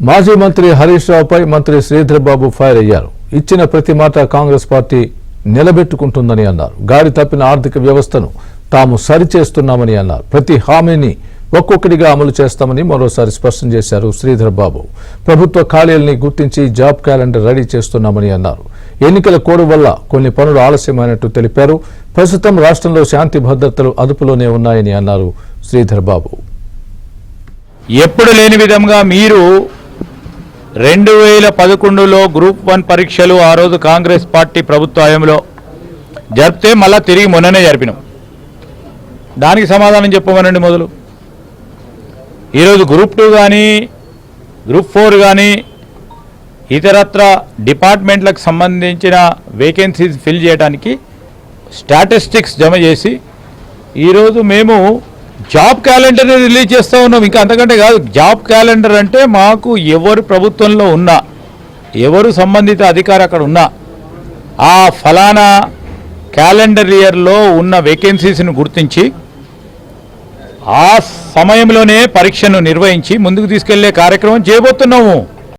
మాజీ మంత్రి హరీష్ రావుపై మంత్రి శ్రీధర్ బాబు ఫైర్ అయ్యారు. ఇచ్చిన ప్రతి మాట కాంగ్రెస్ పార్టీ నిలబెట్టుకుంటుందని అన్నారు. గాడి తప్పిన ఆర్థిక వ్యవస్థను తాము సరిచేస్తున్నామని అన్నారు. ప్రతి హామీని ఒక్కొక్కటిగా అమలు చేస్తామని మరోసారి స్పష్టం చేశారు శ్రీధర్ బాబు. ప్రభుత్వ ఖాళీల్ని గుర్తించి జాబ్ క్యాలెండర్ రెడీ చేస్తున్నామని అన్నారు. ఎన్నికల కోడ్ వల్ల కొన్ని పనులు ఆలస్యమైనట్టు తెలిపారు. ప్రస్తుతం రాష్ట్రంలో శాంతి భద్రతలు అదుపులోనే ఉన్నాయని అన్నారు శ్రీధర్ బాబు. ఎప్పుడు లేని విధంగా మీరు 2011లో గ్రూప్ 1 పరీక్షలు ఆ రోజు కాంగ్రెస్ పార్టీ ప్రభుత్వ హయాంలో జరిపితే మళ్ళా తిరిగి మొన్ననే జరిపినాం. దానికి సమాధానం చెప్పమనండి మొదలు. ఈరోజు గ్రూప్ 2 కానీ గ్రూప్ 4 కానీ ఇతరత్ర డిపార్ట్మెంట్లకు సంబంధించిన వేకెన్సీస్ ఫిల్ చేయడానికి స్టాటిస్టిక్స్ జమ చేసి ఈరోజు మేము జాబ్ క్యాలెండర్ని రిలీజ్ చేస్తూ ఉన్నాం. ఇంకా అంతకంటే కాదు. జాబ్ క్యాలెండర్ అంటే మాకు ఎవరు ప్రభుత్వంలో ఉన్నా, ఎవరు సంబంధిత అధికారి అక్కడ ఉన్నా, ఆ ఫలానా క్యాలెండర్ ఇయర్లో ఉన్న వేకెన్సీస్ను గుర్తించి ఆ సమయంలోనే పరీక్షను నిర్వహించి ముందుకు తీసుకెళ్లే కార్యక్రమం చేయబోతున్నాము.